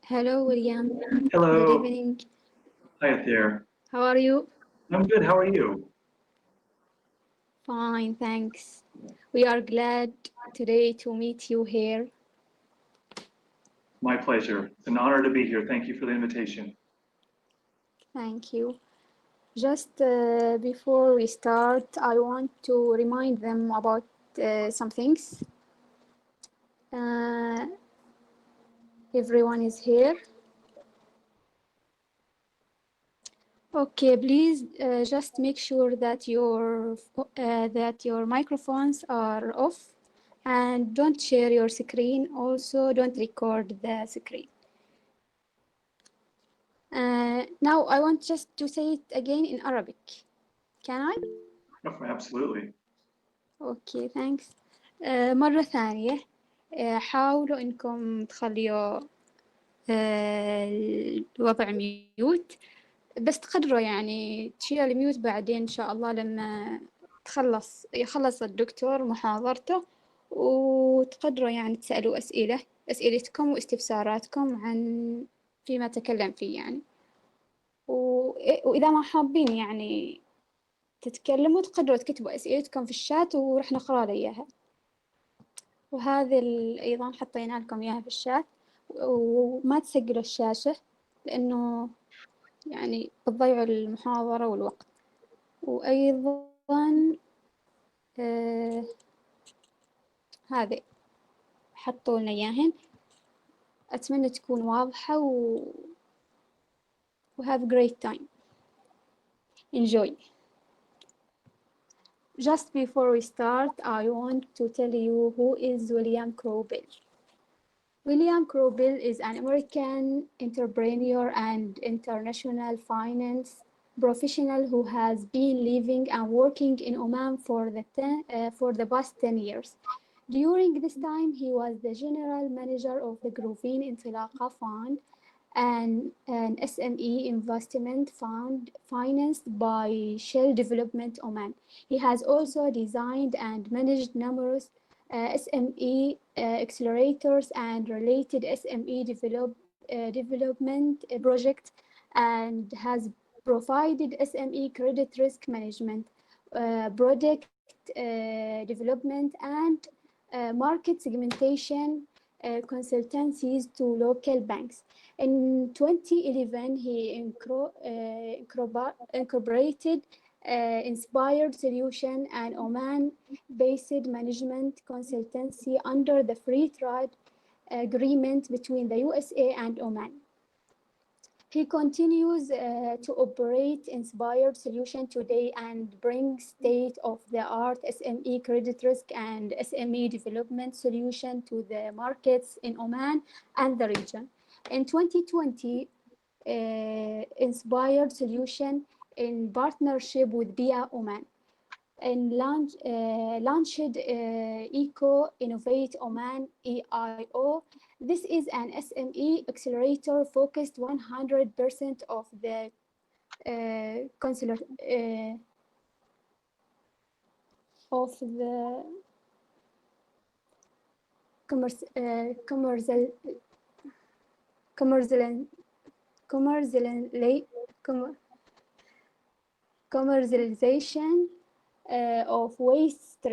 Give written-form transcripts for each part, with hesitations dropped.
Hello, William. Hello. Good evening. Hi there. How are you? I'm good. How are you? Fine, thanks. We are glad today to meet you here. My pleasure. It's an honor to be here. Thank you for the invitation. Thank you. Just before we start, I want to remind them about some things. Everyone is here. Okay, please just make sure that your microphones are off, and don't share your screen. Also, don't record the screen. Now, I want just to say it again in Arabic. Can I? Oh, absolutely. Okay, thanks. مرة ثانية حاولوا إنكم تخليوا الوضع ميوت، بس تقدروا يعني تشيلوا الميوت بعدين إن شاء الله لما يخلص الدكتور محاضرته، وتقدروا يعني تسألوا أسئلتكم واستفساراتكم عن فيما تكلم فيه يعني. وإذا ما حابين يعني تتكلموا تقدروا تكتبوا أسئلتكم في الشات ورح نقرأ إياها. وهذه أيضا حطينا لكم إياها في الشات، وما تسجلوا الشاشة لأنه يعني بتضيعوا المحاضرة والوقت. وأيضا هذه حطوا لنا إياهن. أتمنى تكون واضحة have a great time. Enjoy. Just before we start, I want to tell you who is William Krobin. William Krobin is an American entrepreneur and international finance professional who has been living and working in Oman for the past 10 years. During this time, he was the general manager of the Growing انطلاقة Fund, an SME investment fund financed by Shell Development Oman. He has also designed and managed numerous SME accelerators and related SME development projects, and has provided SME credit risk management, product development, and market segmentation consultancies to local banks. In 2011, he incorporated Inspired Solution, an Oman-based management consultancy under the free trade agreement between the USA and Oman. He continues to operate Inspired Solution today and brings state-of-the-art SME credit risk and SME development solution to the markets in Oman and the region. In 2020, Inspired Solution, in partnership with BIA Oman, and launched Eco Innovate Oman EIO. This is an SME accelerator focused 100% of the commercialization of waste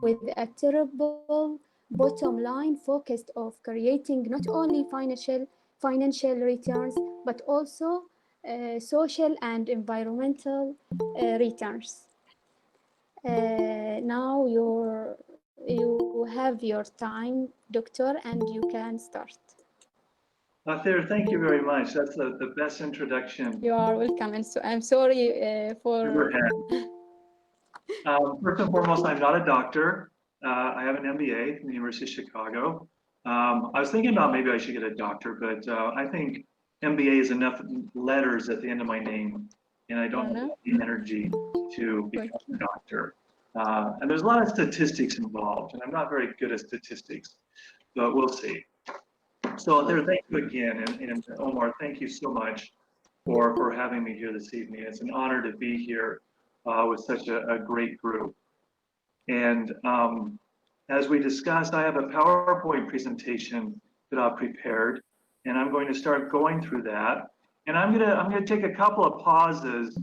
with a terrible bottom line focused of creating not only financial returns, but also social and environmental returns. Now you have your time, Doctor, and you can start. There, thank you very much. That's the best introduction. You are welcome, and so I'm sorry for. First and foremost, I'm not a doctor. I have an MBA from the University of Chicago. I was thinking about maybe I should get a doctor, but I think MBA is enough letters at the end of my name, and I don't have the energy to become a doctor. And there's a lot of statistics involved, and I'm not very good at statistics, but we'll see. So there, thank you again, and Omar, thank you so much for having me here this evening. It's an honor to be here with such a great group. And as we discussed, I have a PowerPoint presentation that I've prepared, and I'm going to start going through that. And I'm gonna take a couple of pauses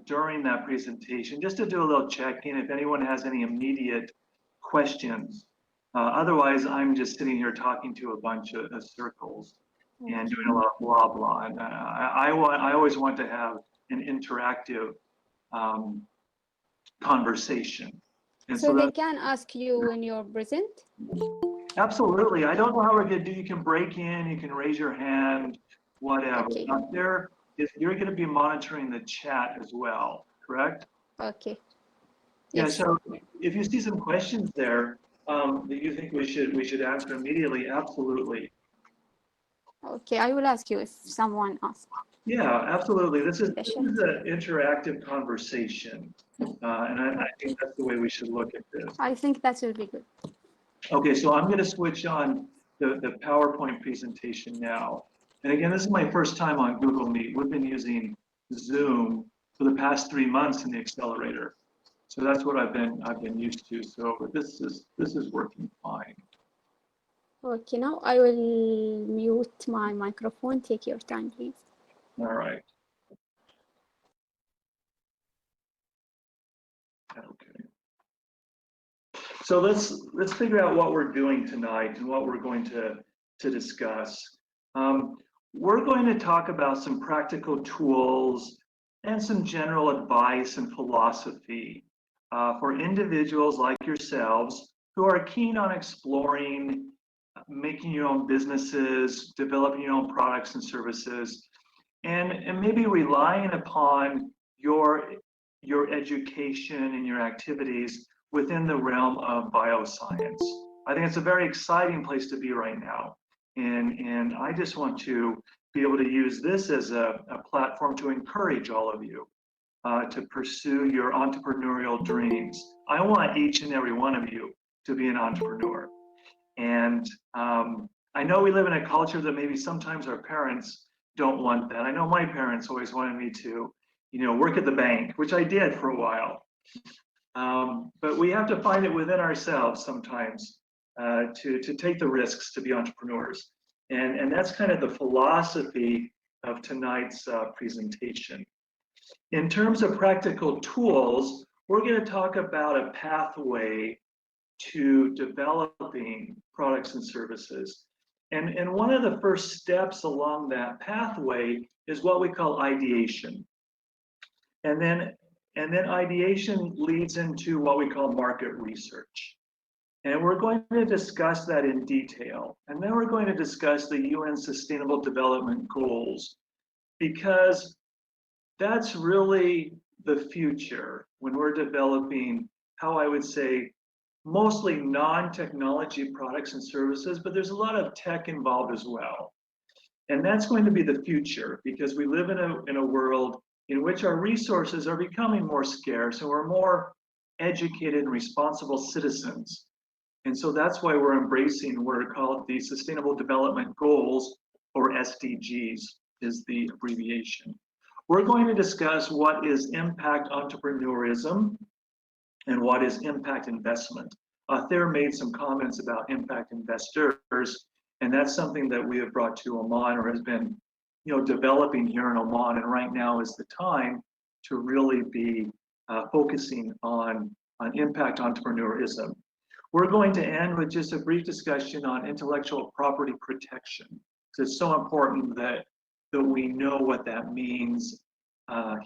during that presentation just to do a little check-in if anyone has any immediate questions. Otherwise, I'm just sitting here talking to a bunch of circles and doing a lot of blah blah. And I always want to have an interactive conversation. And so they can ask you when you're present? Absolutely. I don't know how we're going to do. You can break in, you can raise your hand, whatever. Okay. You're going to be monitoring the chat as well, correct? Okay. Yeah. Yes. So if you see some questions there that you think we should answer immediately, absolutely. Okay, I will ask you if someone asks. Yeah, absolutely. This is an interactive conversation, and I think that's the way we should look at this. I think that will be good. Okay, so I'm going to switch on the PowerPoint presentation now. And again, this is my first time on Google Meet. We've been using Zoom for the past 3 months in the accelerator. So that's what I've been used to. So but this is working fine. Okay, now I will mute my microphone. Take your time, please. All right. Okay. So let's figure out what we're doing tonight and what we're going to discuss. We're going to talk about some practical tools and some general advice and philosophy for individuals like yourselves who are keen on exploring, making your own businesses, developing your own products and services, and maybe relying upon your education and your activities within the realm of bioscience. I think it's a very exciting place to be right now. And I just want to be able to use this as a platform to encourage all of you to pursue your entrepreneurial dreams. I want each and every one of you to be an entrepreneur. And I know we live in a culture that maybe sometimes our parents don't want that. I know my parents always wanted me to, work at the bank, which I did for a while. But we have to find it within ourselves sometimes to take the risks to be entrepreneurs. And that's kind of the philosophy of tonight's presentation. In terms of practical tools, we're going to talk about a pathway to developing products and services. And one of the first steps along that pathway is what we call ideation. And then ideation leads into what we call market research. And we're going to discuss that in detail. And then we're going to discuss the UN Sustainable Development Goals, because that's really the future when we're developing, how I would say, mostly non-technology products and services, but there's a lot of tech involved as well. And that's going to be the future, because we live in a world in which our resources are becoming more scarce and we're more educated and responsible citizens. And so that's why we're embracing what are called the Sustainable Development Goals, or SDGs is the abbreviation. We're going to discuss what is impact entrepreneurism and what is impact investment. Thayer made some comments about impact investors, and that's something that we have brought to Oman, or has been developing here in Oman, and right now is the time to really be focusing on impact entrepreneurism. We're going to end with just a brief discussion on intellectual property protection, because it's so important that we know what that means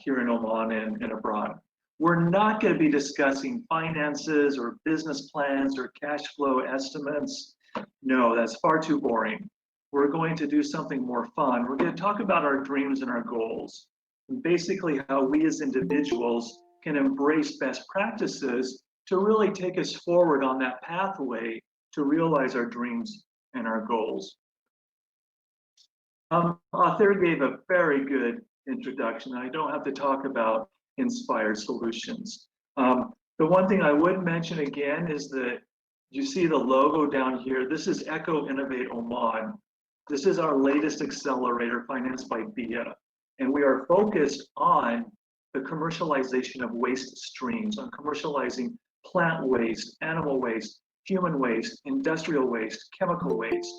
here in Oman and abroad. We're not going to be discussing finances or business plans or cash flow estimates. No, that's far too boring. We're going to do something more fun. We're going to talk about our dreams and our goals, and basically how we as individuals can embrace best practices to really take us forward on that pathway to realize our dreams and our goals. Thayer gave a very good introduction. I don't have to talk about inspired solutions. The one thing I would mention again is that you see the logo down here. This is Eco Innovate Oman. This is our latest accelerator financed by BIA. And we are focused on the commercialization of waste streams, on commercializing plant waste, animal waste, human waste, industrial waste, chemical waste.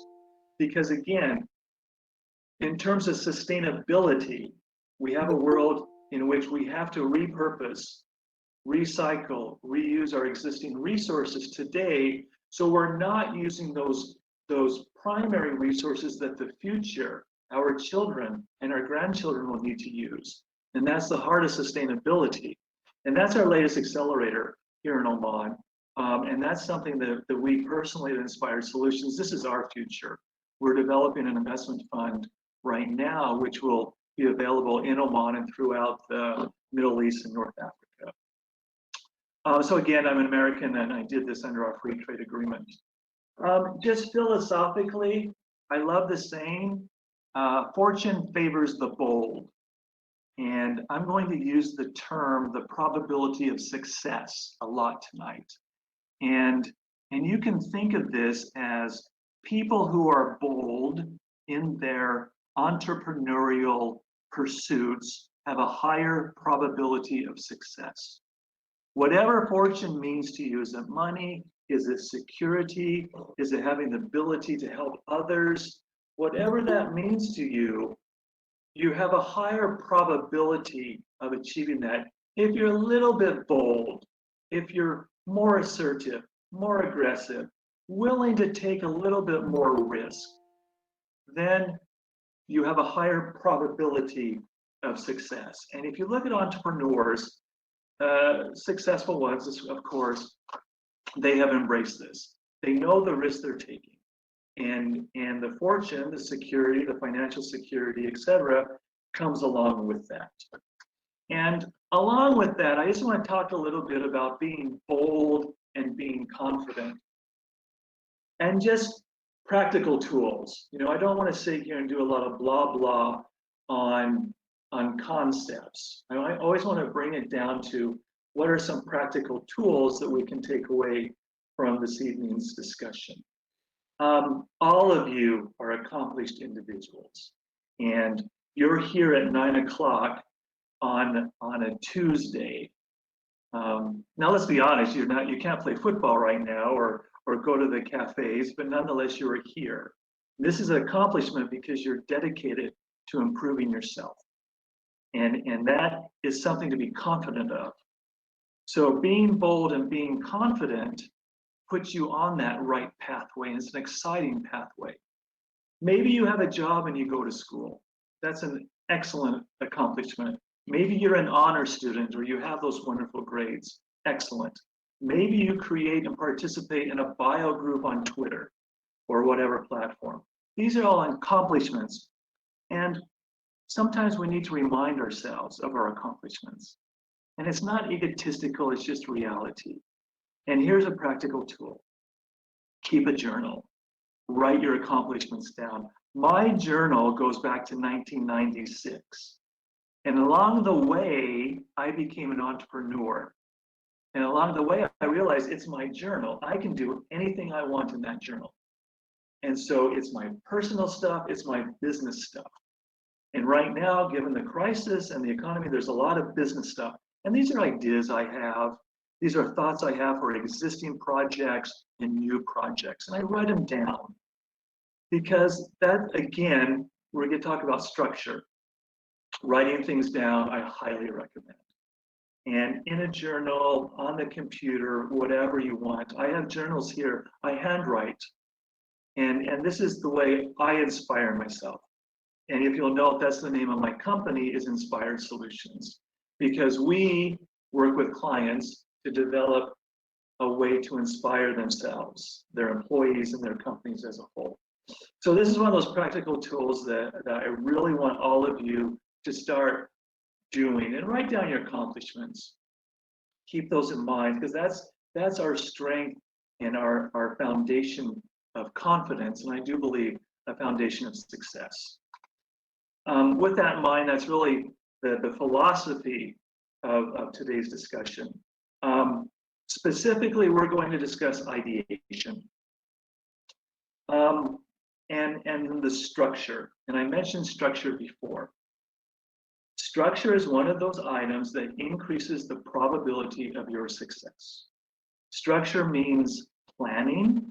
Because again, in terms of sustainability, we have a world in which we have to repurpose, recycle, reuse our existing resources today, so we're not using those primary resources that the future, our children and our grandchildren will need to use. And that's the heart of sustainability. And that's our latest accelerator here in Oman. And that's something that we personally at Inspired Solutions, this is our future. We're developing an investment fund right now, which will be available in Oman and throughout the Middle East and North Africa. So again, I'm an American and I did this under our free trade agreement. Just philosophically, I love the saying, fortune favors the bold. And I'm going to use the term, the probability of success a lot tonight. And you can think of this as people who are bold in their entrepreneurial pursuits have a higher probability of success. Whatever fortune means to you, is it money? Is it security? Is it having the ability to help others? Whatever that means to you, you have a higher probability of achieving that if you're a little bit bold, if you're more assertive, more aggressive, willing to take a little bit more risk, then you have a higher probability of success. And if you look at entrepreneurs, successful ones, of course, they have embraced this. They know the risk they're taking. And the fortune, the security, the financial security, etc., comes along with that. And along with that, I just want to talk a little bit about being bold and being confident. And just practical tools. You know, I don't want to sit here and do a lot of blah blah on concepts. I always want to bring it down to what are some practical tools that we can take away from this evening's discussion. All of you are accomplished individuals, and you're here at 9 o'clock on a Tuesday. Now let's be honest, you can't play football right now or go to the cafes, but nonetheless you are here. This is an accomplishment because you're dedicated to improving yourself. And that is something to be confident of. So being bold and being confident puts you on that right pathway, and it's an exciting pathway. Maybe you have a job and you go to school. That's an excellent accomplishment. Maybe you're an honor student or you have those wonderful grades. Excellent. Maybe you create and participate in a bio group on Twitter or whatever platform. These are all accomplishments. And sometimes we need to remind ourselves of our accomplishments. And it's not egotistical, it's just reality. And here's a practical tool. Keep a journal. Write your accomplishments down. My journal goes back to 1996. And along the way, I became an entrepreneur. And along the way, I realized it's my journal. I can do anything I want in that journal. And so it's my personal stuff, it's my business stuff. And right now, given the crisis and the economy, there's a lot of business stuff. And these are ideas I have. These are thoughts I have for existing projects and new projects. And I write them down. Because that, again, we're going to talk about structure. Writing things down, I highly recommend. And in a journal, on the computer, whatever you want. I have journals here. I handwrite. And this is the way I inspire myself. And if you'll note, that's the name of my company, is Inspired Solutions. Because we work with clients to develop a way to inspire themselves, their employees, and their companies as a whole. So this is one of those practical tools that I really want all of you to start doing, and write down your accomplishments. Keep those in mind, because that's our strength and our foundation of confidence, and I do believe a foundation of success. With that in mind, that's really the philosophy of today's discussion. Specifically, we're going to discuss ideation and the structure. And I mentioned structure before. Structure is one of those items that increases the probability of your success. Structure means planning.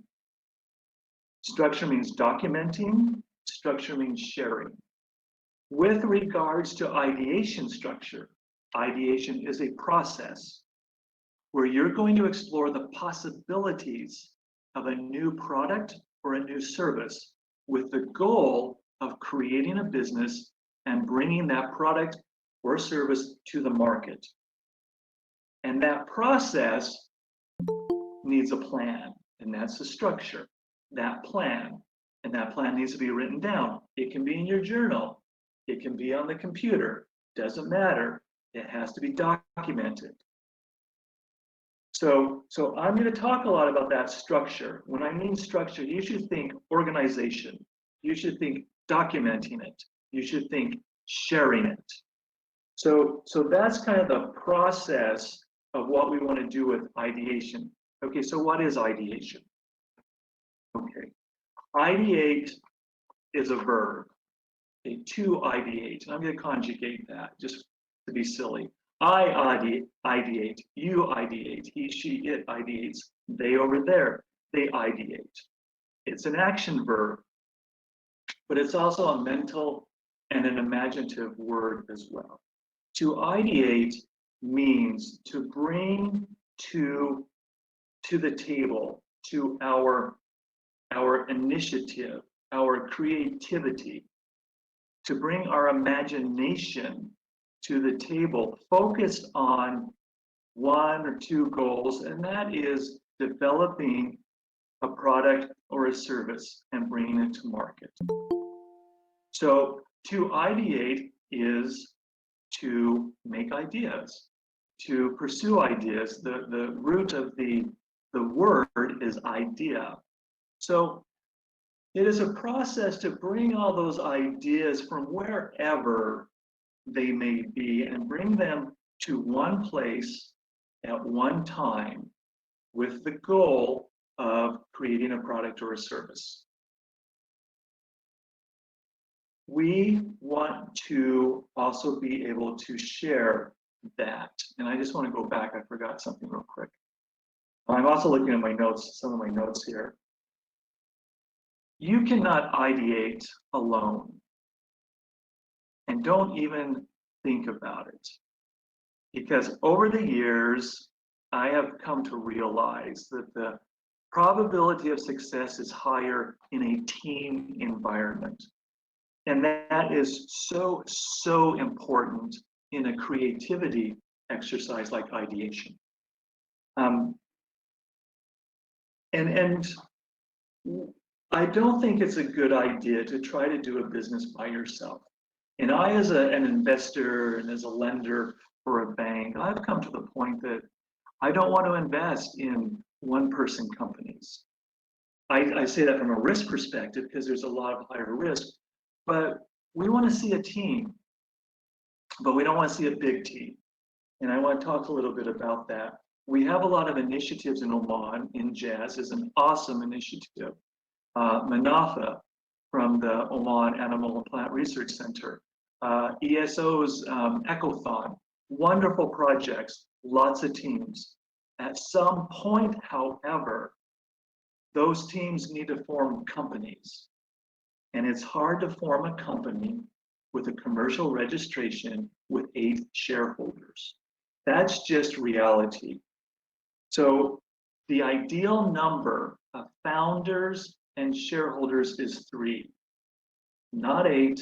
Structure means documenting. Structure means sharing. With regards to ideation structure, ideation is a process where you're going to explore the possibilities of a new product or a new service with the goal of creating a business and bringing that product or service to the market. And that process needs a plan, and that's the structure, that plan. And that plan needs to be written down. It can be in your journal. It can be on the computer. Doesn't matter. It has to be documented. So I'm going to talk a lot about that structure. When I mean structure, you should think organization. You should think documenting it. You should think sharing it. So that's kind of the process of what we want to do with ideation. Okay, so what is ideation? Okay, ideate is a verb. Okay, to ideate. And I'm going to conjugate that just to be silly. I ideate, you ideate, he, she, it ideates, they over there, they ideate. It's an action verb, but it's also a mental and an imaginative word as well. To ideate means to bring to the table, to our initiative, our creativity, to bring our imagination to the table, focused on one or two goals, and that is developing a product or a service and bringing it to market. So to ideate is to make ideas, to pursue ideas. The root of the word is idea. So it is a process to bring all those ideas from wherever they may be and bring them to one place at one time with the goal of creating a product or a service. We want to also be able to share that. And I just want to go back. I forgot something real quick. I'm also looking at my notes, some of my notes here. You cannot ideate alone. And don't even think about it. Because over the years, I have come to realize that the probability of success is higher in a team environment. And that is so, so important in a creativity exercise like ideation. And I don't think it's a good idea to try to do a business by yourself. And I, as an investor and as a lender for a bank, I've come to the point that I don't want to invest in one-person companies. I say that from a risk perspective because there's a lot of higher risk, but we want to see a team, but we don't want to see a big team. And I want to talk a little bit about that. We have a lot of initiatives in Oman. In Jazz is an awesome initiative. Manafa from the Oman Animal and Plant Research Center. ESO's Ecothon, wonderful projects, lots of teams. At some point, however, those teams need to form companies. And it's hard to form a company with a commercial registration with 8 shareholders. That's just reality. So the ideal number of founders and shareholders is 3, not 8,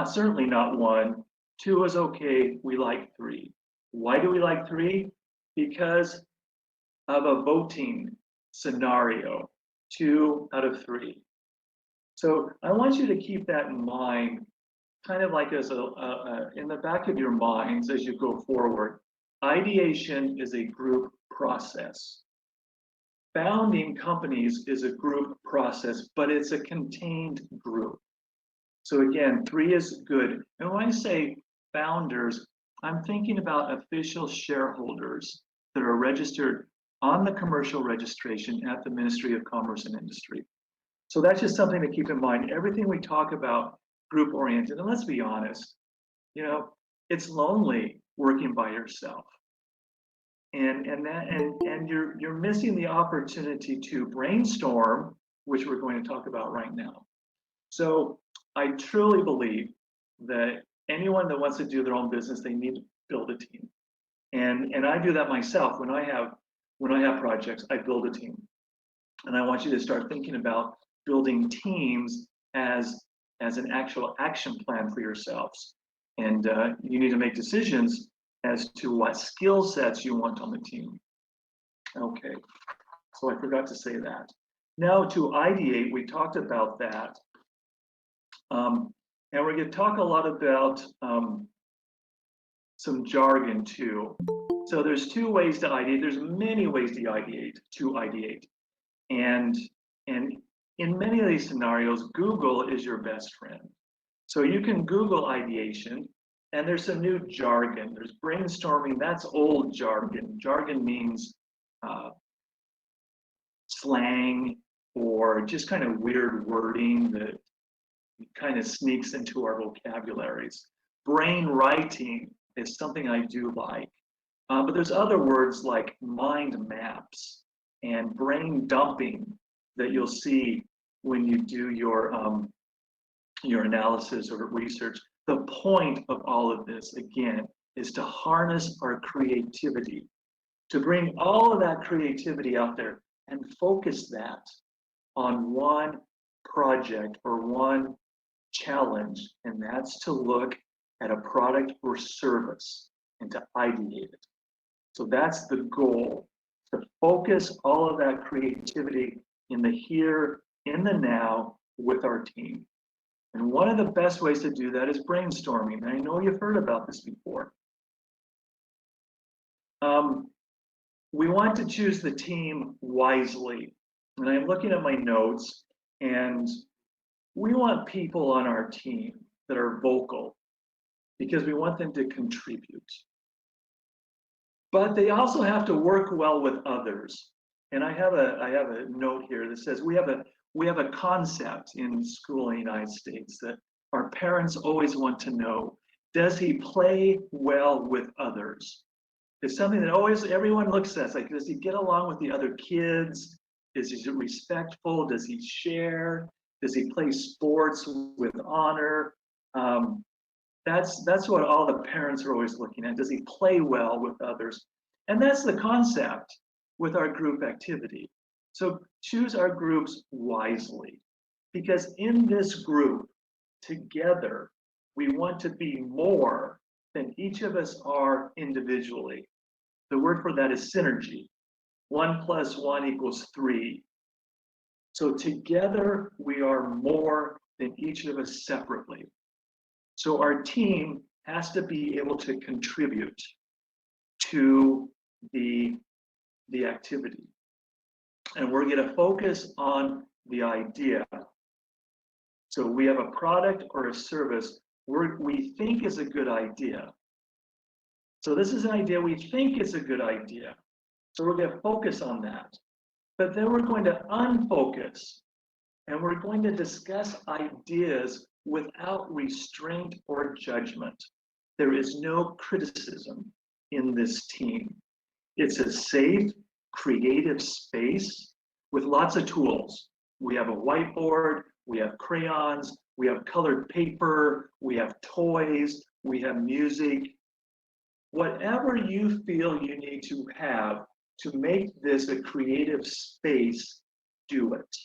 certainly not 1. 2 is okay, we like 3. Why do we like 3? Because of a voting scenario, 2 out of 3. So I want you to keep that in mind, kind of like as in the back of your minds as you go forward. Ideation is a group process. Founding companies is a group process, but it's a contained group. So again, 3 is good. And when I say founders, I'm thinking about official shareholders that are registered on the commercial registration at the Ministry of Commerce and Industry. So that's just something to keep in mind. Everything we talk about group oriented, and let's be honest, you know, it's lonely working by yourself. And you're missing the opportunity to brainstorm, which we're going to talk about right now. So I truly believe that anyone that wants to do their own business, they need to build a team. And I do that myself. When I have projects, I build a team. And I want you to start thinking about building teams as an actual action plan for yourselves. And you need to make decisions as to what skill sets you want on the team. Okay, so I forgot to say that. Now to ideate, we talked about that. And we're going to talk a lot about some jargon too. So there's two ways to ideate. There's many ways to ideate. And in many of these scenarios, Google is your best friend. So you can Google ideation, and there's some new jargon. There's brainstorming, that's old jargon. Jargon means slang or just kind of weird wording that kind of sneaks into our vocabularies. Brain writing is something I do like. But there's other words like mind maps and brain dumping that you'll see when you do your analysis or research. The point of all of this, again, is to harness our creativity, to bring all of that creativity out there and focus that on one project or one challenge, and that's to look at a product or service and to ideate it. So that's the goal, to focus all of that creativity in the here, in the now with our team. And one of the best ways to do that is brainstorming. And I know you've heard about this before. We want to choose the team wisely. And I'm looking at my notes, and we want people on our team that are vocal because we want them to contribute. But they also have to work well with others. And I have a note here that says we have a concept in school in the United States that our parents always want to know: does he play well with others? It's something that always everyone looks at. It's like, does he get along with the other kids? Is he respectful? Does he share? Does he play sports with honor? That's what all the parents are always looking at. Does he play well with others? And that's the concept with our group activity. So choose our groups wisely, because in this group, together, we want to be more than each of us are individually. The word for that is synergy. 1 + 1 = 3. So together, we are more than each of us separately. So our team has to be able to contribute to the activity. And we're going to focus on the idea. So we have a product or a service we think is a good idea. So this is an idea we think is a good idea. So we're going to focus on that. But then we're going to unfocus, and we're going to discuss ideas without restraint or judgment. There is no criticism in this team. It's a safe, creative space with lots of tools. We have a whiteboard, we have crayons, we have colored paper, we have toys, we have music. Whatever you feel you need to have to make this a creative space, do it.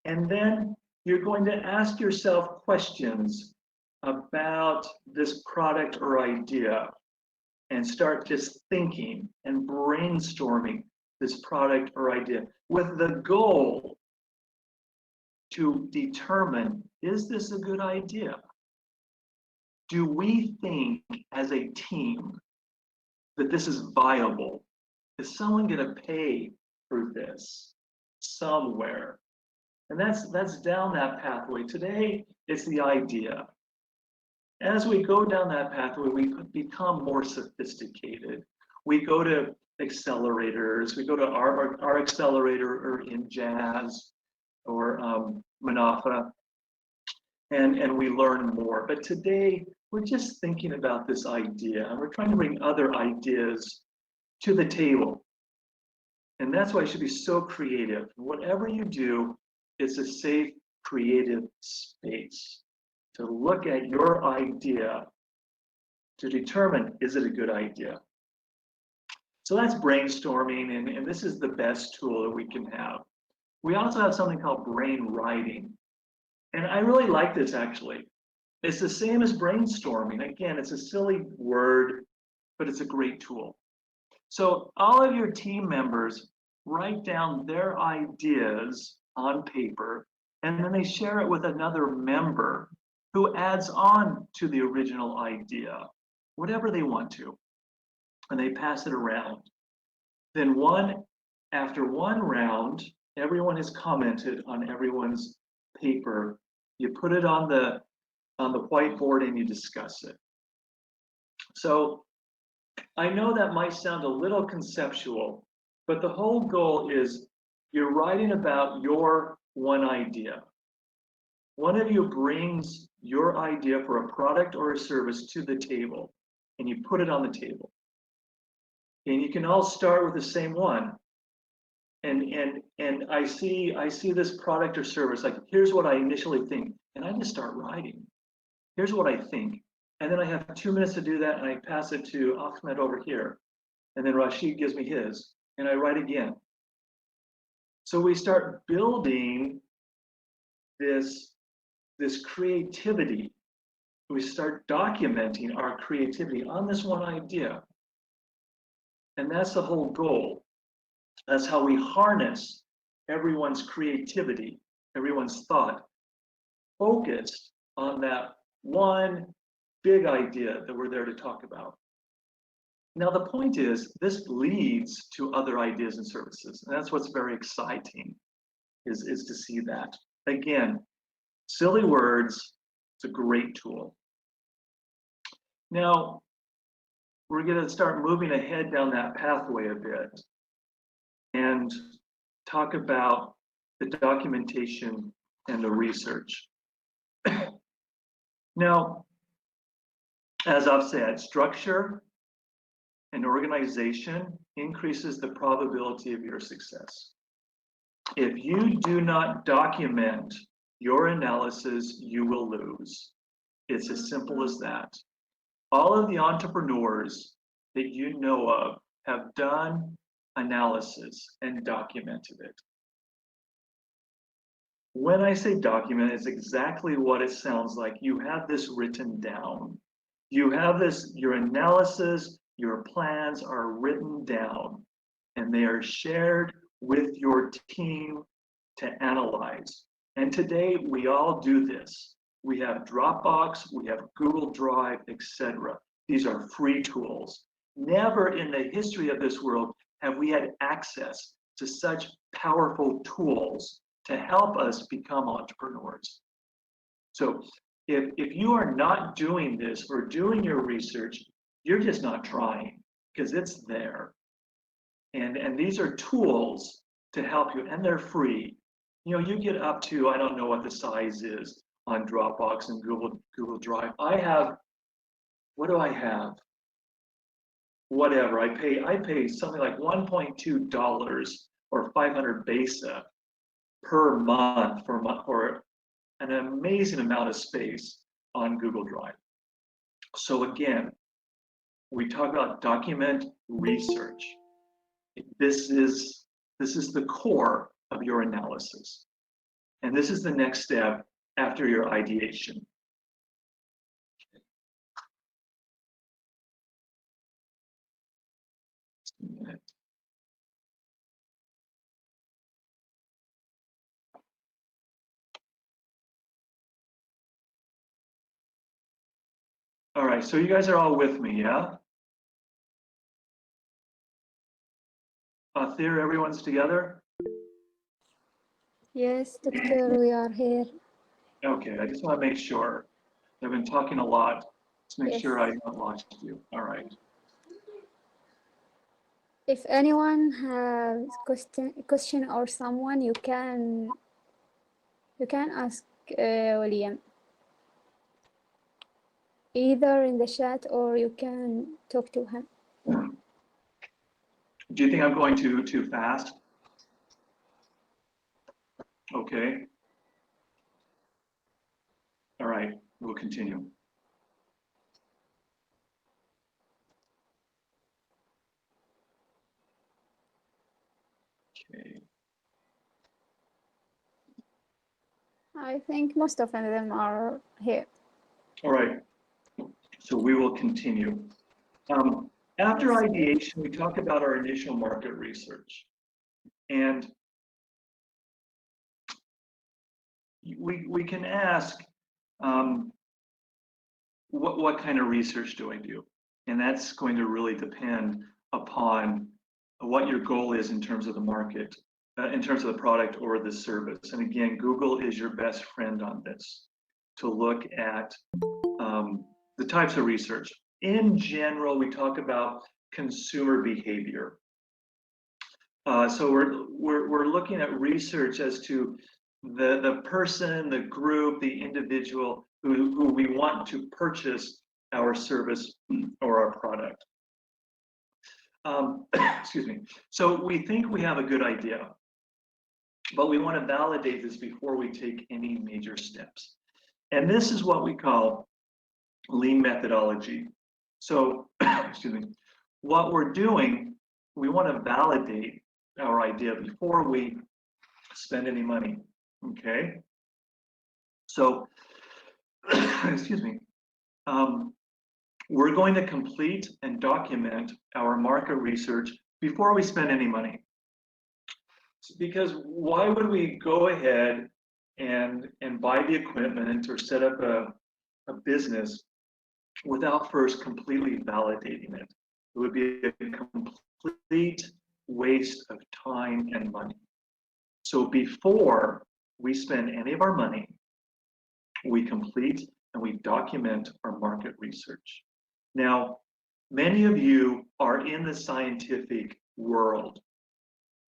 And then you're going to ask yourself questions about this product or idea and start just thinking and brainstorming this product or idea with the goal to determine, is this a good idea? Do we think as a team that this is viable? Is someone going to pay for this somewhere? And that's down that pathway. Today, it's the idea. As we go down that pathway, we become more sophisticated. We go to accelerators. We go to our accelerator or in Jazz or Manafa, and we learn more. But today, we're just thinking about this idea, and we're trying to bring other ideas to the table. And that's why it should be so creative. Whatever you do, it's a safe, creative space to look at your idea to determine, is it a good idea? So that's brainstorming, and this is the best tool that we can have. We also have something called brain writing. And I really like this, actually. It's the same as brainstorming. Again, it's a silly word, but it's a great tool. So all of your team members write down their ideas on paper, and then they share it with another member who adds on to the original idea, whatever they want to, and they pass it around. Then after one round, everyone has commented on everyone's paper. You put it on the whiteboard and you discuss it. So I know that might sound a little conceptual, but the whole goal is you're writing about your one idea. One of you brings your idea for a product or a service to the table, and you put it on the table. And you can all start with the same one. And I see this product or service, like, here's what I initially think, and I just start writing. Here's what I think. And then I have 2 minutes to do that, and I pass it to Ahmed over here. And then Rashid gives me his, and I write again. So we start building this creativity. We start documenting our creativity on this one idea. And that's the whole goal. That's how we harness everyone's creativity, everyone's thought, focused on that one big idea that we're there to talk about. Now, the point is, this leads to other ideas and services. And that's what's very exciting, is to see that. Again, silly words, it's a great tool. Now, we're going to start moving ahead down that pathway a bit and talk about the documentation and the research. Now, as I've said, structure and organization increases the probability of your success. If you do not document your analysis, you will lose. It's as simple as that. All of the entrepreneurs that you know of have done analysis and documented it. When I say document, it's exactly what it sounds like. You have this written down. You have this, your analysis, your plans are written down, and they are shared with your team to analyze. And today we all do this. We have Dropbox, we have Google Drive, etc. These are free tools. Never in the history of this world have we had access to such powerful tools to help us become entrepreneurs. So if you are not doing this or doing your research, you're just not trying, because it's there. And these are tools to help you, and they're free. You know, you get up to, I don't know what the size is on Dropbox and Google Drive. I have, what do I have? Whatever, I pay something like $1.2 or 500 besa per month for an amazing amount of space on Google Drive. So again, we talk about document research. This is the core of your analysis. And this is the next step after your ideation. All right, so you guys are all with me, yeah? There, everyone's together? Yes, Doctor, we are here. Okay, I just want to make sure. I've been talking a lot. Let's make Yes. sure I don't lost you. All right. If anyone has question or someone, you can ask William, either in the chat or you can talk to him. Do you think I'm going too fast? Okay. All right, we'll continue. Okay. I think most of them are here. All right, so we will continue. After ideation, we talk about our initial market research. And we can ask, what kind of research do I do? And that's going to really depend upon what your goal is in terms of the market, in terms of the product or the service. And again, Google is your best friend on this, to look at the types of research. In general, we talk about consumer behavior. So we're looking at research as to the person, the group, the individual who we want to purchase our service or our product. Excuse me. So we think we have a good idea, but we want to validate this before we take any major steps. And this is what we call lean methodology. So, excuse me, what we're doing, we want to validate our idea before we spend any money, okay? So, excuse me, we're going to complete and document our market research before we spend any money. Because why would we go ahead and buy the equipment or set up a business without first completely validating it? It would be a complete waste of time and money. So before we spend any of our money, we complete and we document our market research. Now, many of you are in the scientific world,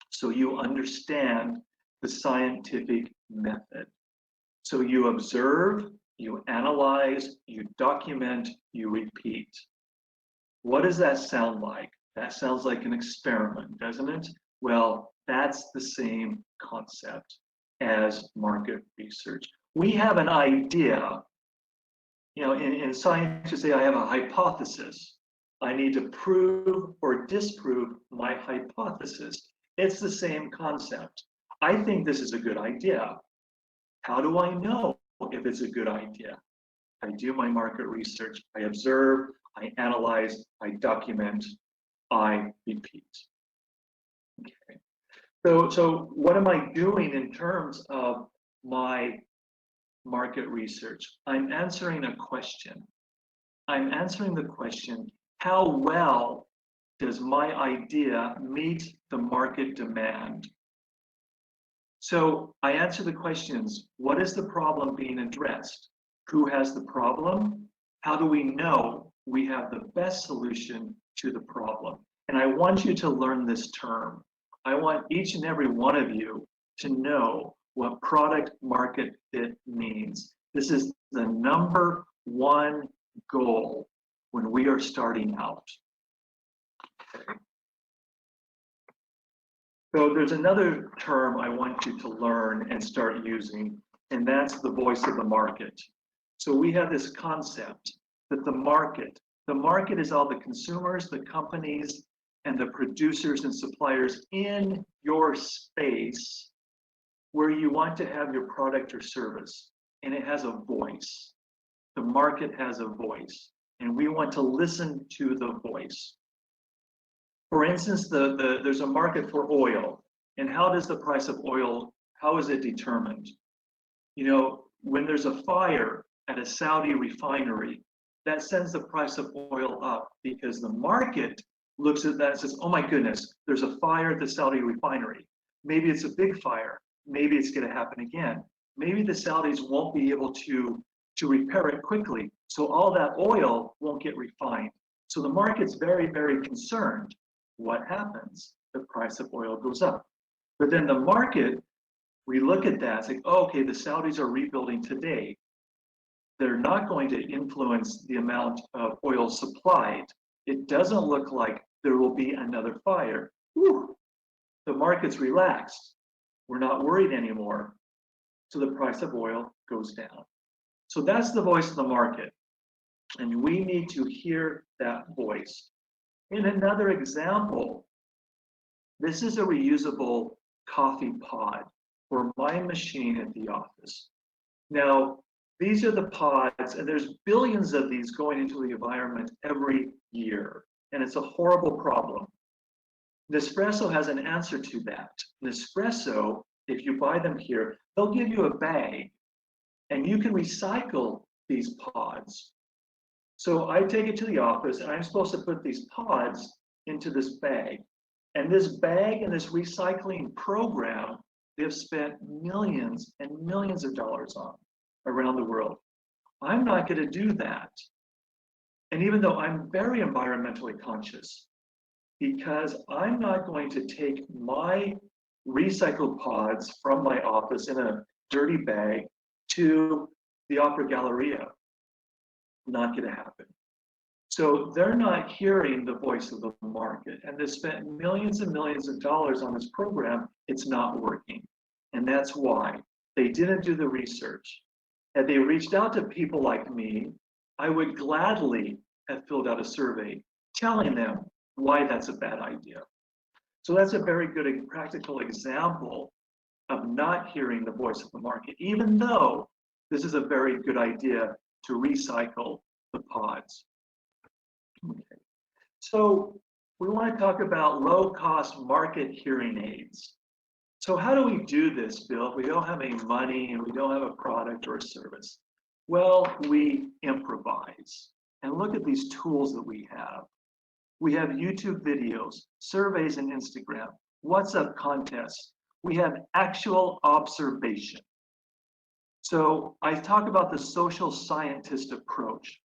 so you understand the scientific method. So you observe, you analyze, you document, you repeat. What does that sound like? That sounds like an experiment, doesn't it? Well, that's the same concept as market research. We have an idea. You know, in science, you say, I have a hypothesis. I need to prove or disprove my hypothesis. It's the same concept. I think this is a good idea. How do I know if it's a good idea? I do my market research. I observe, I analyze, I document, I repeat. Okay. So what am I doing in terms of my market research? I'm answering a question. I'm answering the question, how well does my idea meet the market demand? So I answer the questions, what is the problem being addressed? Who has the problem? How do we know we have the best solution to the problem? And I want you to learn this term. I want each and every one of you to know what product market fit means. This is the #1 goal when we are starting out. Okay. So there's another term I want you to learn and start using, and that's the voice of the market. So we have this concept that the market is all the consumers, the companies, and the producers and suppliers in your space where you want to have your product or service, and it has a voice. The market has a voice, and we want to listen to the voice. For instance, there's a market for oil, and how does the price of oil, how is it determined? You know, when there's a fire at a Saudi refinery, that sends the price of oil up because the market looks at that and says, oh my goodness, there's a fire at the Saudi refinery. Maybe it's a big fire. Maybe it's going to happen again. Maybe the Saudis won't be able to repair it quickly. So all that oil won't get refined. So the market's very, very concerned. what happens? The price of oil goes up. But then the market, we look at that, it's like, oh, okay, the Saudis are rebuilding today. They're not going to influence the amount of oil supplied. It doesn't look like there will be another fire. Whew, the market's relaxed. We're not worried anymore. So the price of oil goes down. So that's the voice of the market. And we need to hear that voice. In another example, this is a reusable coffee pod for my machine at the office. Now, these are the pods, and there's billions of these going into the environment every year, and it's a horrible problem. Nespresso has an answer to that. Nespresso, if you buy them here, they'll give you a bag, and you can recycle these pods. So I take it to the office, and I'm supposed to put these pods into this bag. And this bag and this recycling program, they've spent millions and millions of dollars on around the world. I'm not going to do that. And even though I'm very environmentally conscious, because I'm not going to take my recycled pods from my office in a dirty bag to the Opera Galleria. Not going to happen. So they're not hearing the voice of the market, and they spent millions and millions of dollars on this program. It's not working. And that's why they didn't do the research. Had they reached out to people like me, I would gladly have filled out a survey telling them why that's a bad idea. So that's a very good practical example of not hearing the voice of the market, even though this is a very good idea to recycle the pods. Okay. So we want to talk about low-cost market hearing aids. So how do we do this, Bill, if we don't have any money and we don't have a product or a service? Well, we improvise. And look at these tools that we have. We have YouTube videos, surveys and Instagram, WhatsApp contests. We have actual observation. So I talk about the social scientist approach.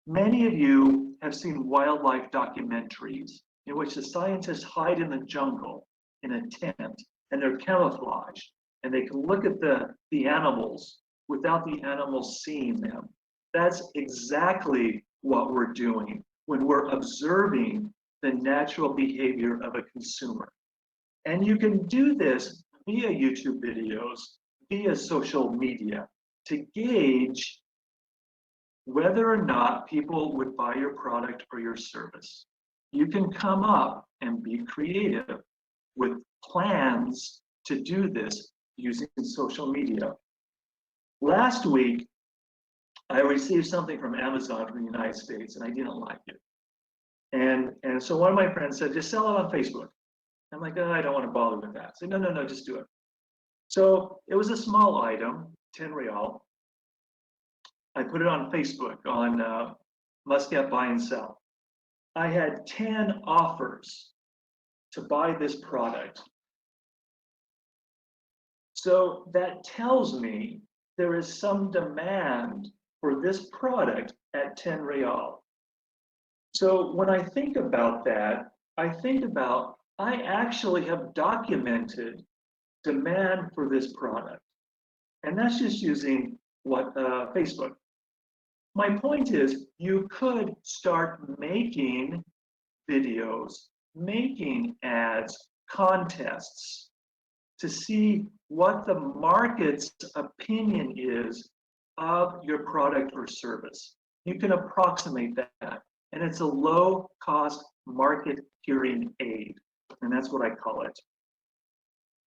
Many of you have seen wildlife documentaries in which the scientists hide in the jungle in a tent, and they're camouflaged, and they can look at the animals without the animals seeing them. That's exactly what we're doing when we're observing the natural behavior of a consumer. And you can do this via YouTube videos, via social media, to gauge whether or not people would buy your product or your service. You can come up and be creative with plans to do this using social media. Last week, I received something from Amazon from the United States, and I didn't like it. And so one of my friends said, just sell it on Facebook. I'm like, oh, I don't want to bother with that. I said, no, just do it. So it was a small item, 10 real. I put it on Facebook on Muscat Buy and Sell. I had 10 offers to buy this product. So that tells me there is some demand for this product at 10 real. So when I think about that, I think about I actually have documented demand for this product. And that's just using Facebook. My point is, you could start making videos, making ads, contests to see what the market's opinion is of your product or service. You can approximate that, and it's a low-cost market hearing aid, and that's what I call it.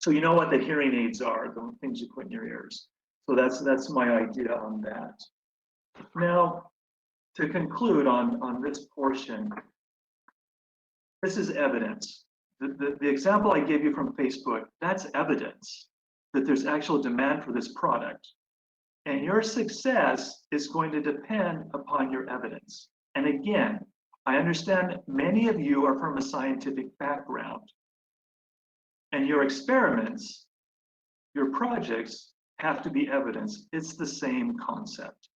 So you know what the hearing aids are, the things you put in your ears. So that's my idea on that. Now, to conclude on this portion, this is evidence. The example I gave you from Facebook, that's evidence that there's actual demand for this product. And your success is going to depend upon your evidence. And again, I understand many of you are from a scientific background. And your experiments, your projects have to be evidence. It's the same concept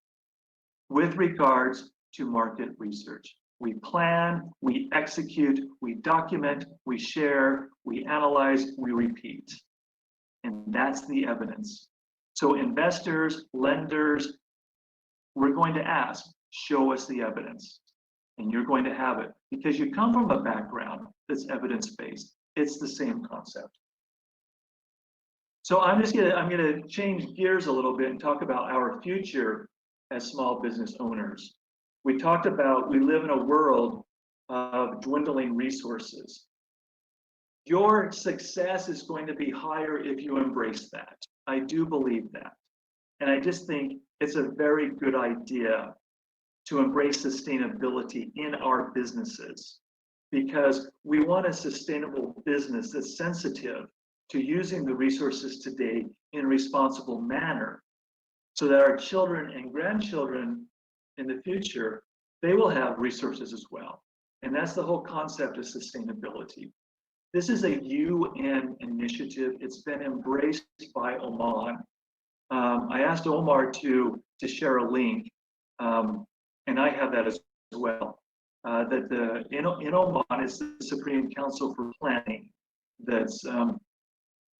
with regards to market research. We plan, we execute, we document, we share, we analyze, we repeat. And that's the evidence. So investors, lenders, we're going to ask, show us the evidence. And you're going to have it because you come from a background that's evidence-based. It's the same concept. So I'm gonna change gears a little bit and talk about our future as small business owners. We talked about we live in a world of dwindling resources. Your success is going to be higher if you embrace that. I do believe that. And I just think it's a very good idea to embrace sustainability in our businesses because we want a sustainable business that's sensitive to using the resources today in a responsible manner so that our children and grandchildren in the future, they will have resources as well. And that's the whole concept of sustainability. This is a UN initiative. It's been embraced by Oman. I asked Omar to share a link, and I have that as well. That in Oman is the Supreme Council for Planning that's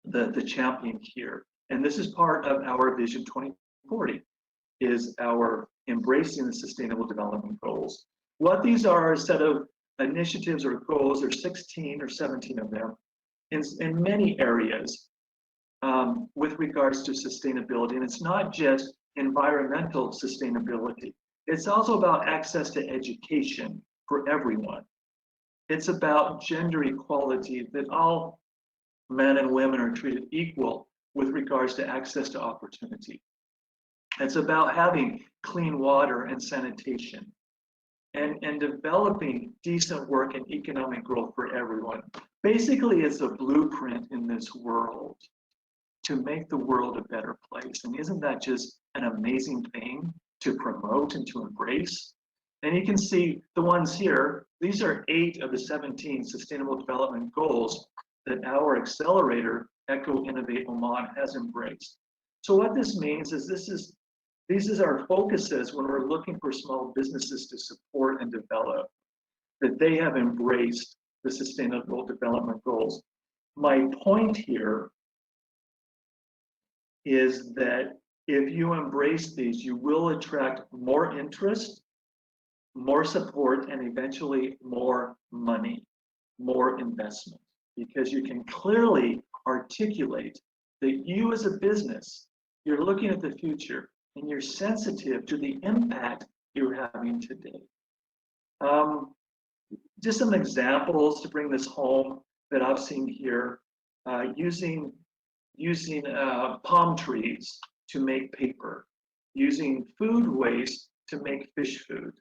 the champion here. And this is part of our Vision 2040, is our embracing the Sustainable Development Goals. What these are a set of initiatives or goals, there's 16 or 17 of them, in many areas with regards to sustainability. And it's not just environmental sustainability. It's also about access to education for everyone. It's about gender equality, that all men and women are treated equal with regards to access to opportunity. It's about having clean water and sanitation and developing decent work and economic growth for everyone. Basically, it's a blueprint in this world to make the world a better place. And isn't that just an amazing thing to promote and to embrace? And you can see the ones here, these are 8 of the 17 Sustainable Development Goals that our accelerator, Eco Innovate Oman, has embraced. So what this means is these is our focuses when we're looking for small businesses to support and develop, that they have embraced the Sustainable Development Goals. My point here is that if you embrace these, you will attract more interest, more support, and eventually more money, more investment, because you can clearly articulate that you as a business, you're looking at the future and you're sensitive to the impact you're having today. Just some examples to bring this home that I've seen here, using palm trees to make paper, using food waste to make fish food.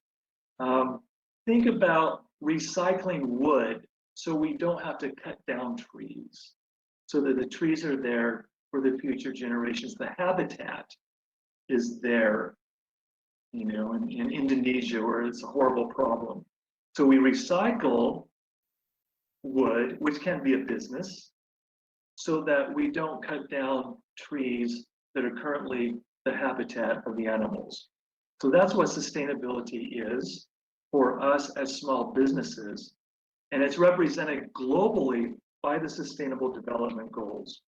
Think about recycling wood so we don't have to cut down trees, so that the trees are there for the future generations. The habitat is there, you know, in Indonesia where it's a horrible problem. So we recycle wood, which can be a business, so that we don't cut down trees that are currently the habitat of the animals. So that's what sustainability is for us as small businesses. And it's represented globally by the Sustainable Development Goals.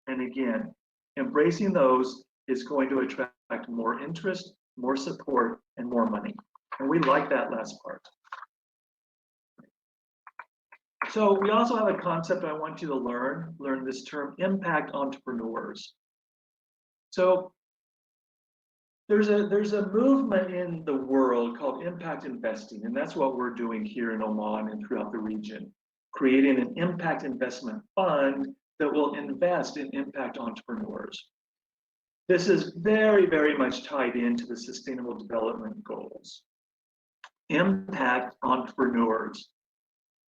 And again, embracing those is going to attract more interest, more support, and more money. And we like that last part. So we also have a concept I want you to learn this term, impact entrepreneurs. So there's a movement in the world called impact investing, and that's what we're doing here in Oman and throughout the region, creating an impact investment fund that will invest in impact entrepreneurs. This is very, very much tied into the Sustainable Development Goals. Impact entrepreneurs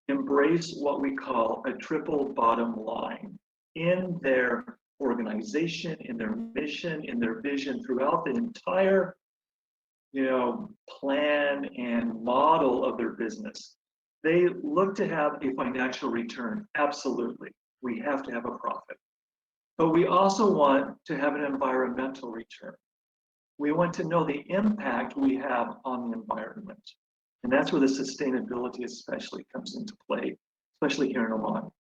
embrace what we call a triple bottom line in their organization, in their mission, in their vision throughout the entire, plan and model of their business. They look to have a financial return. Absolutely. We have to have a profit. But we also want to have an environmental return. We want to know the impact we have on the environment. And that's where the sustainability especially comes into play, especially here in Oman.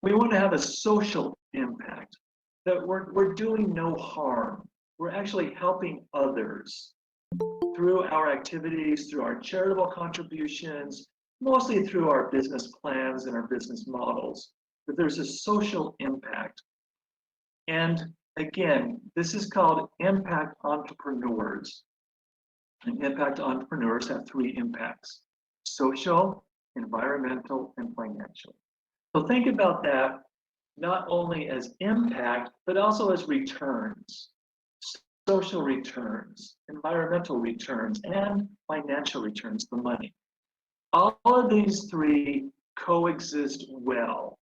We want to have a social impact, that we're doing no harm. We're actually helping others through our activities, through our charitable contributions, mostly through our business plans and our business models, that there's a social impact. And again, this is called impact entrepreneurs. And impact entrepreneurs have 3 impacts: social, environmental, and financial. So think about that not only as impact, but also as returns. Social returns, environmental returns, and financial returns, the money. All of these 3 coexist well.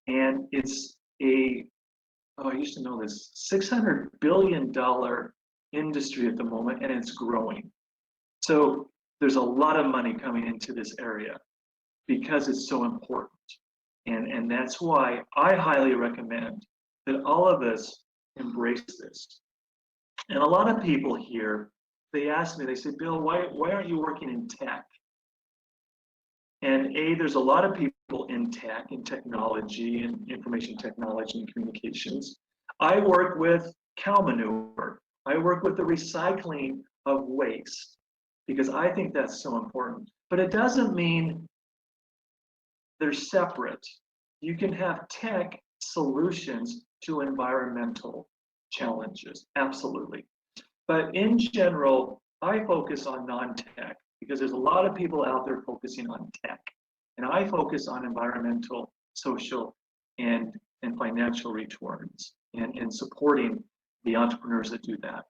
And it's I used to know this, $600 billion industry at the moment, and it's growing. So there's a lot of money coming into this area because it's so important. And that's why I highly recommend that all of us embrace this. And a lot of people here, they ask me, they say, Bill, why aren't you working in tech? And there's a lot of people in tech and technology and information technology and communications. I work with cow manure. I work with the recycling of waste because I think that's so important. But it doesn't mean they're separate. You can have tech solutions to environmental challenges, absolutely. But in general, I focus on non-tech because there's a lot of people out there focusing on tech. And I focus on environmental, social, and financial returns and supporting the entrepreneurs that do that.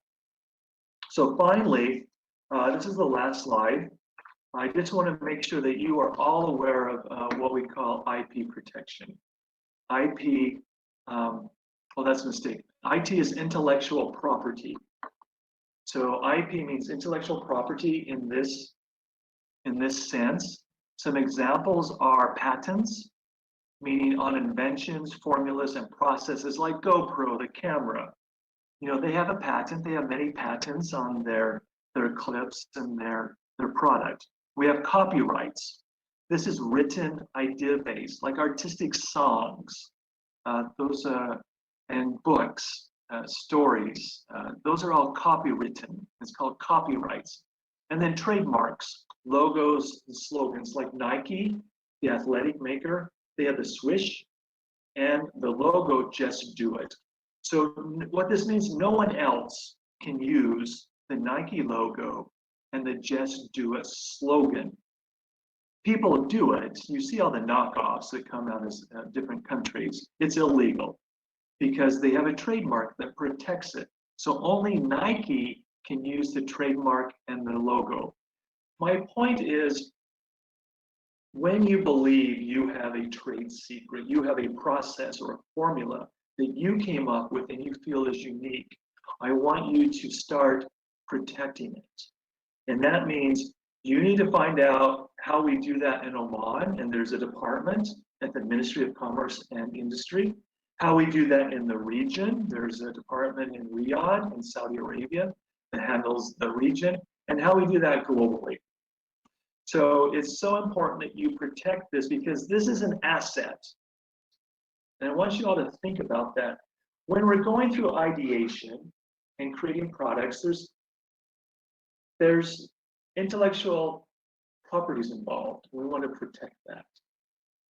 So finally, this is the last slide. I just want to make sure that you are all aware of what we call IP protection. IP, well, that's a mistake. IT is intellectual property. So IP means intellectual property in this sense. Some examples are patents, meaning on inventions, formulas, and processes like GoPro, the camera. You know, they have a patent. They have many patents on their clips and their product. We have copyrights. This is written idea-based, like artistic songs, and books, stories. Those are all copywritten. It's called copyrights. And then trademarks, logos, and slogans like Nike, the athletic maker. They have the swish and the logo, just do it. So what this means, no one else can use the Nike logo and the just do it slogan. People do it. You see all the knockoffs that come out of different countries. It's illegal because they have a trademark that protects it. So only Nike can use the trademark and the logo. My point is, when you believe you have a trade secret, you have a process or a formula that you came up with and you feel is unique, I want you to start protecting it. And that means you need to find out how we do that in Oman, and there's a department at the Ministry of Commerce and Industry. How we do that in the region, there's a department in Riyadh in Saudi Arabia that handles the region, and how we do that globally. So it's so important that you protect this because this is an asset. And I want you all to think about that. When we're going through ideation and creating products, there's intellectual properties involved. We want to protect that.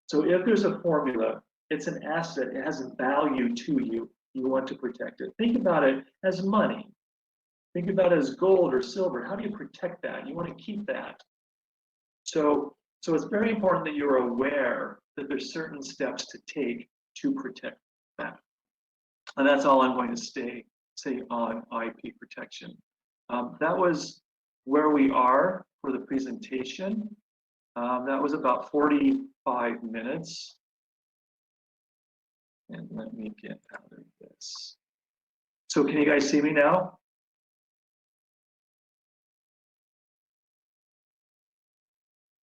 So if there's a formula, it's an asset, it has a value to you, you want to protect it. Think about it as money. Think about it as gold or silver. How do you protect that? You want to keep that. So it's very important that you're aware that there's certain steps to take to protect that. And that's all I'm going to say on IP protection. That was where we are for the presentation. That was about 45 minutes. And let me get out of this. So can you guys see me now?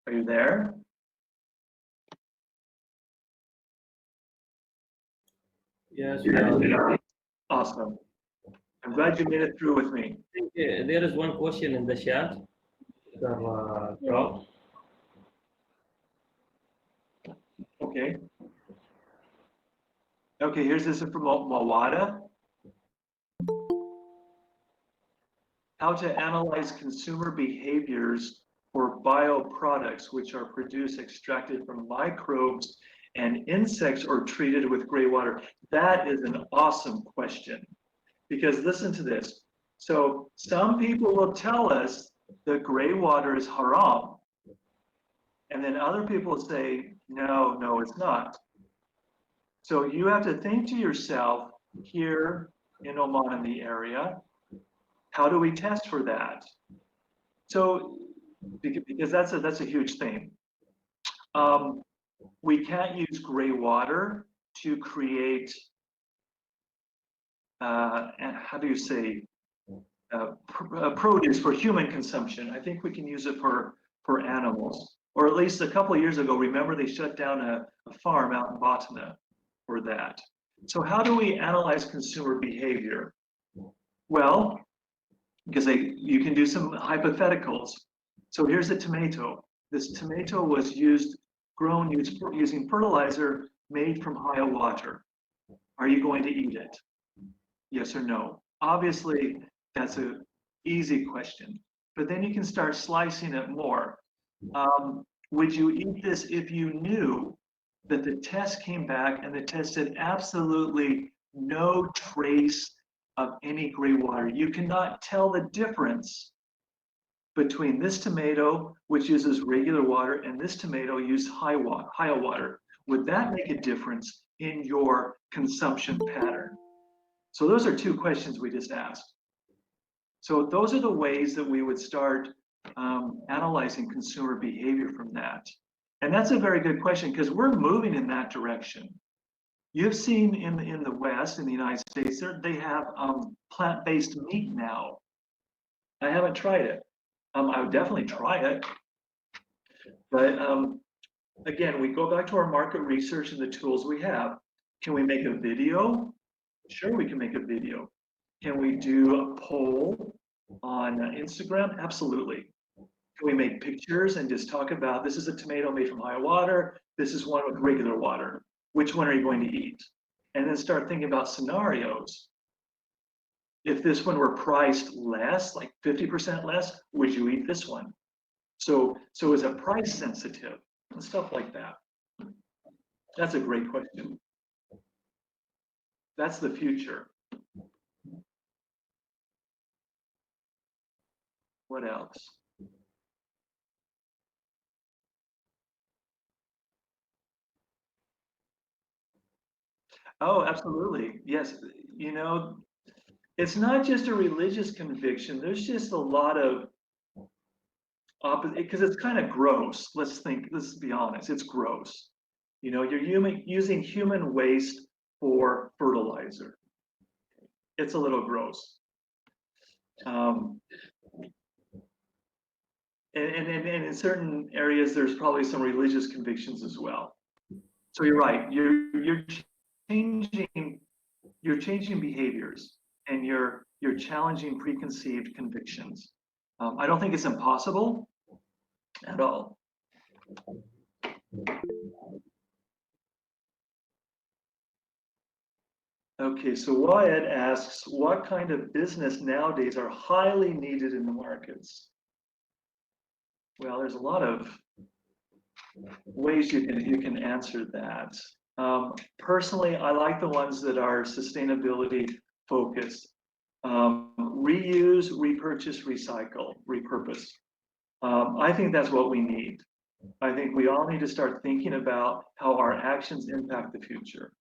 Are you there? Yes. Awesome. I'm glad you made it through with me. There is one question in the chat. Okay. Okay, here's this from Mawada. How to analyze consumer behaviors for bioproducts which are produced extracted from microbes and insects or treated with gray water. That is an awesome question, because listen to this. So some people will tell us that gray water is haram, and then other people say, no, no, it's not. So you have to think to yourself, here in Oman, in the area, how do we test for that? So, because that's a huge thing. We can't use gray water to create, how do you say, produce for human consumption. I think we can use it for animals, or at least a couple of years ago, remember they shut down a farm out in Botana for that. So how do we analyze consumer behavior? Well, because you can do some hypotheticals. So here's a tomato. This tomato was grown using fertilizer made from high water. Are you going to eat it? Yes or no? Obviously, that's an easy question. But then you can start slicing it more. Would you eat this if you knew that the test came back and the test said absolutely no trace of any gray water? You cannot tell the difference between this tomato, which uses regular water, and this tomato used high water. Would that make a difference in your consumption pattern? So those are two questions we just asked. So those are the ways that we would start analyzing consumer behavior from that. And that's a very good question, because we're moving in that direction. You've seen in the West, in the United States, they have plant-based meat now. I haven't tried it. I would definitely try it. But again, we go back to our market research and the tools we have. Can we make a video? Sure, we can make a video. Can we do a poll on Instagram? Absolutely. Can we make pictures and just talk about, this is a tomato made from high water, this is one with regular water. Which one are you going to eat? And then start thinking about scenarios. If this one were priced less, like 50% less, would you eat this one? So is it price sensitive? And stuff like that. That's a great question. That's the future. What else? Oh, absolutely. Yes. You know, it's not just a religious conviction. There's just a lot of opposite, because it's kind of gross. Let's be honest, it's gross. You know, you're using human waste for fertilizer. It's a little gross. And in certain areas, there's probably some religious convictions as well. So you're right. You're changing behaviors, and you're challenging preconceived convictions. I don't think it's impossible at all. Okay, so Wyatt asks, what kind of business nowadays are highly needed in the markets? Well, there's a lot of ways you can answer that. Personally, I like the ones that are sustainability focused. Reuse, repurchase, recycle, repurpose. I think that's what we need. I think we all need to start thinking about how our actions impact the future.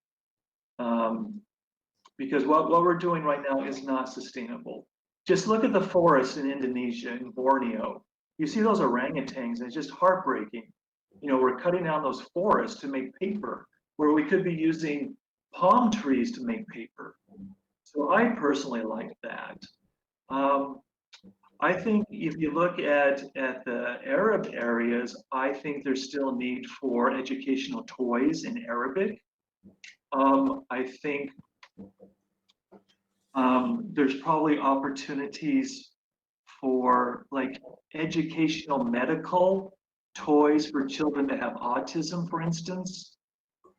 Because what we're doing right now is not sustainable. Just look at the forests in Indonesia, in Borneo. You see those orangutans, and it's just heartbreaking. You know, we're cutting down those forests to make paper, where we could be using palm trees to make paper. So I personally like that. I think if you look at the Arab areas, I think there's still a need for educational toys in Arabic. I think there's probably opportunities for like educational medical toys for children that have autism, for instance,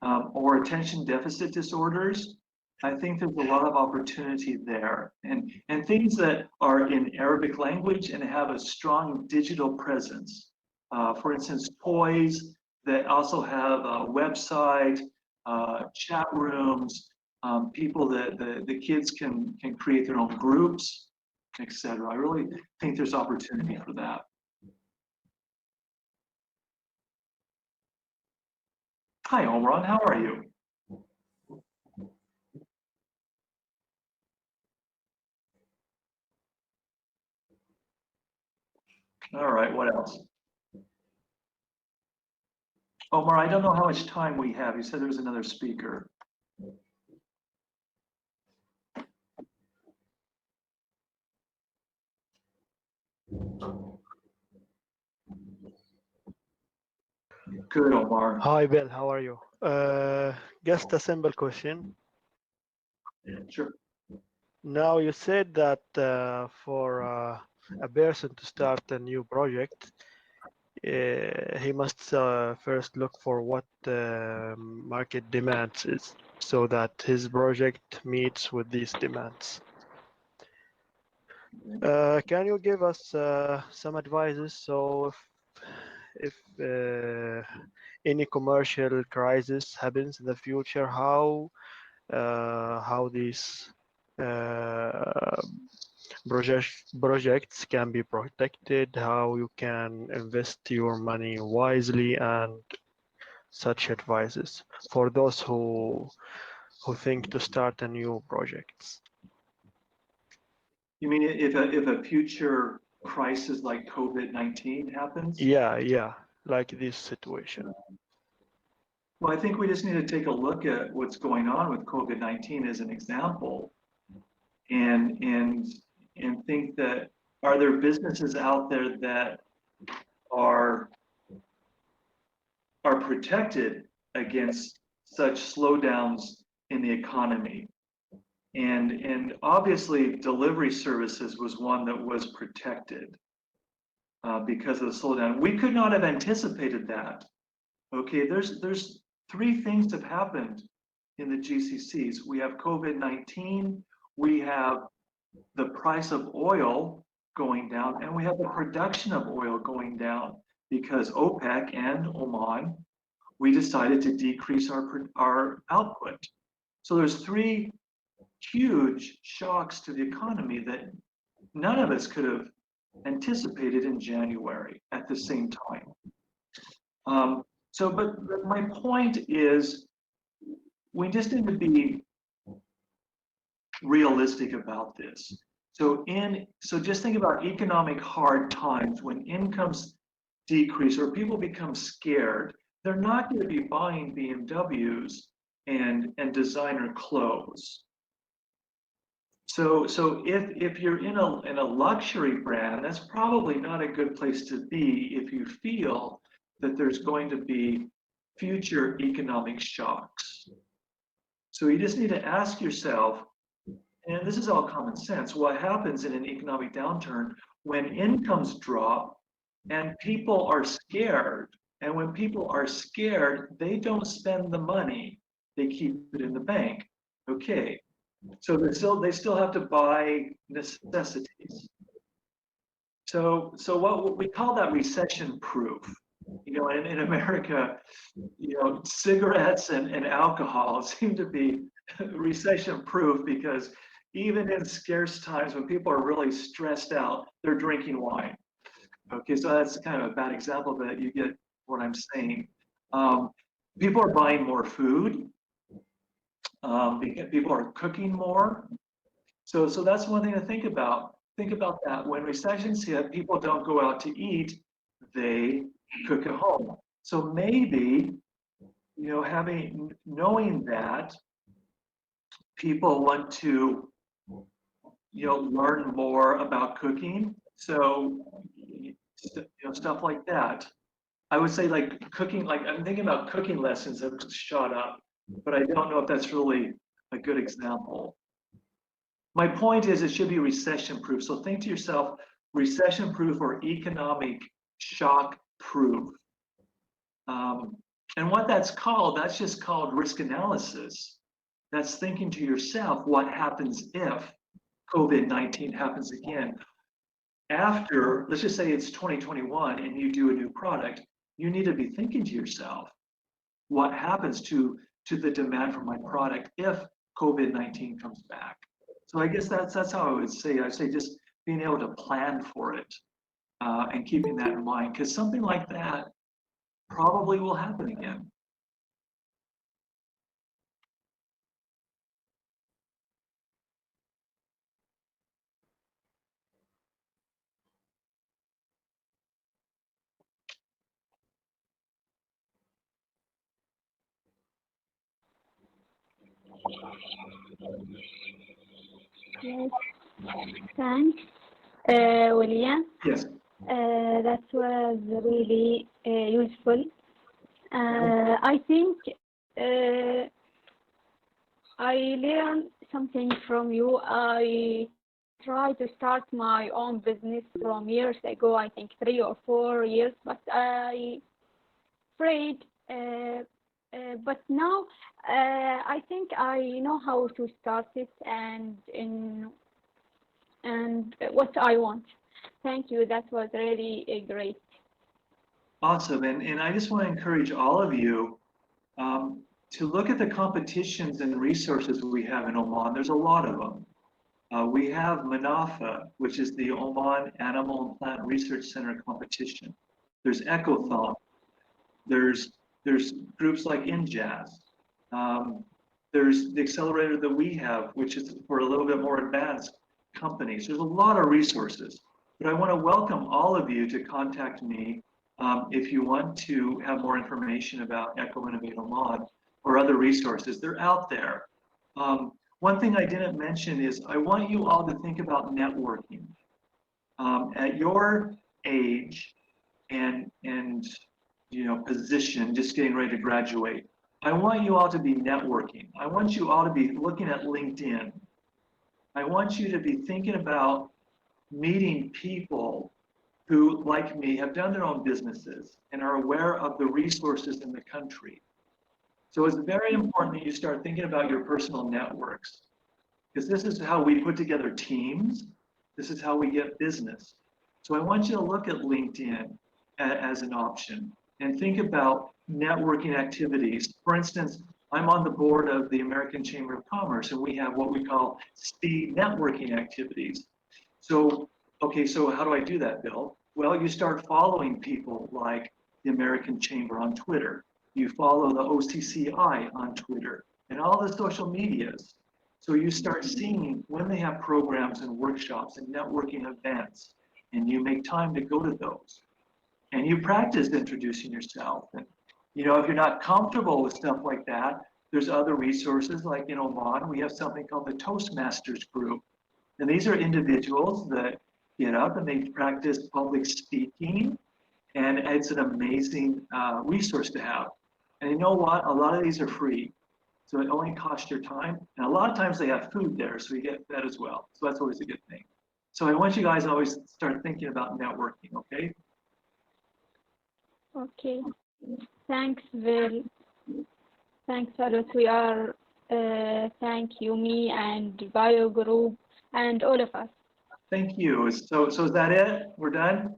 or attention deficit disorders. I think there's a lot of opportunity there, and things that are in Arabic language and have a strong digital presence. For instance, toys that also have a website, chat rooms, people that the kids can create their own groups, etc. I really think there's opportunity for that. Hi, Omran, how are you? All right, what else? Omar, I don't know how much time we have. You said there was another speaker. Good, Omar. Hi, Bill. How are you? Just a simple question. Sure. Now, you said that for a person to start a new project, he must first look for what market demands is, so that his project meets with these demands. Can you give us some advices? So if any commercial crisis happens in the future, how these projects can be protected, how you can invest your money wisely, and such advices for those who think to start a new projects. You mean if a future crisis like COVID-19 happens? Yeah, like this situation. Well, I think we just need to take a look at what's going on with COVID-19 as an example, and think that, are there businesses out there that are protected against such slowdowns in the economy? And obviously delivery services was one that was protected because of the slowdown. We could not have anticipated that. Okay, there's three things have happened in the GCCs. We have COVID-19, we have the price of oil going down, and we have the production of oil going down because OPEC and Oman, we decided to decrease our output. So there's three huge shocks to the economy that none of us could have anticipated in January at the same time. But my point is, we just need to be realistic about this. So just think about economic hard times when incomes decrease or people become scared. They're not going to be buying BMWs and designer clothes. So if you're in a luxury brand, that's probably not a good place to be if you feel that there's going to be future economic shocks. So you just need to ask yourself, and this is all common sense, what happens in an economic downturn when incomes drop and people are scared? And when people are scared, they don't spend the money, they keep it in the bank. Okay, so they still have to buy necessities. So what we call that recession proof. You know, in America, you know, cigarettes and alcohol seem to be recession proof because even in scarce times when people are really stressed out, they're drinking wine. Okay, so that's kind of a bad example, but you get what I'm saying. People are buying more food. People are cooking more. So that's one thing to think about. Think about that. When recessions hit, people don't go out to eat, they cook at home. So maybe, you know, knowing that people want to, you know, learn more about cooking. So, you know, stuff like that. I would say like cooking, like I'm thinking about cooking lessons have shot up, but I don't know if that's really a good example. My point is it should be recession proof. So think to yourself, recession proof or economic shock proof. And what that's just called risk analysis. That's thinking to yourself, what happens if COVID-19 happens again? After, let's just say it's 2021 and you do a new product, you need to be thinking to yourself, what happens to the demand for my product if COVID-19 comes back? So I guess that's how I would say. I'd say just being able to plan for it and keeping that in mind, because something like that probably will happen again. Yes, thanks, William. Yes. That was really useful. I think I learned something from you. I tried to start my own business from years ago, I think 3 or 4 years, but I afraid. But now I think I know how to start it and what I want. Thank you. That was really great. Awesome. And I just want to encourage all of you to look at the competitions and resources we have in Oman. There's a lot of them. We have MANAFA, which is the Oman Animal and Plant Research Center competition. There's Ecothon. There's groups like INJAZ. There's the accelerator that we have, which is for a little bit more advanced companies. There's a lot of resources. But I want to welcome all of you to contact me if you want to have more information about Eco Innovate Oman or other resources. They're out there. One thing I didn't mention is I want you all to think about networking. At your age and position, just getting ready to graduate, I want you all to be networking. I want you all to be looking at LinkedIn. I want you to be thinking about meeting people who, like me, have done their own businesses and are aware of the resources in the country. So it's very important that you start thinking about your personal networks, because this is how we put together teams. This is how we get business. So I want you to look at LinkedIn as an option and think about networking activities. For instance, I'm on the board of the American Chamber of Commerce, and we have what we call speed networking activities. So, okay, so how do I do that, Bill? Well, you start following people like the American Chamber on Twitter. You follow the OCCI on Twitter and all the social medias. So you start seeing when they have programs and workshops and networking events, and you make time to go to those. And you practice introducing yourself. And if you're not comfortable with stuff like that, there's other resources. Like in Oman, we have something called the Toastmasters group. And these are individuals that get up and they practice public speaking. And it's an amazing resource to have. And you know what? A lot of these are free. So it only costs your time. And a lot of times they have food there, so you get that as well. So that's always a good thing. So I want you guys to always start thinking about networking, okay? Okay. Thanks, Bill. Thanks a lot. We are, thank you, me and Bio Group and all of us. Thank you. So is that it? We're done?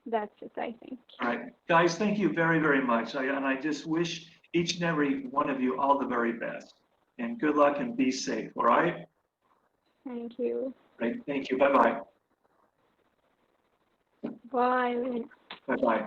That's it, I think. All right. Guys, thank you very, very much. And I just wish each and every one of you all the very best. And good luck and be safe, all right? Thank you. Great. Thank you. Bye-bye. Bye. Bye-bye.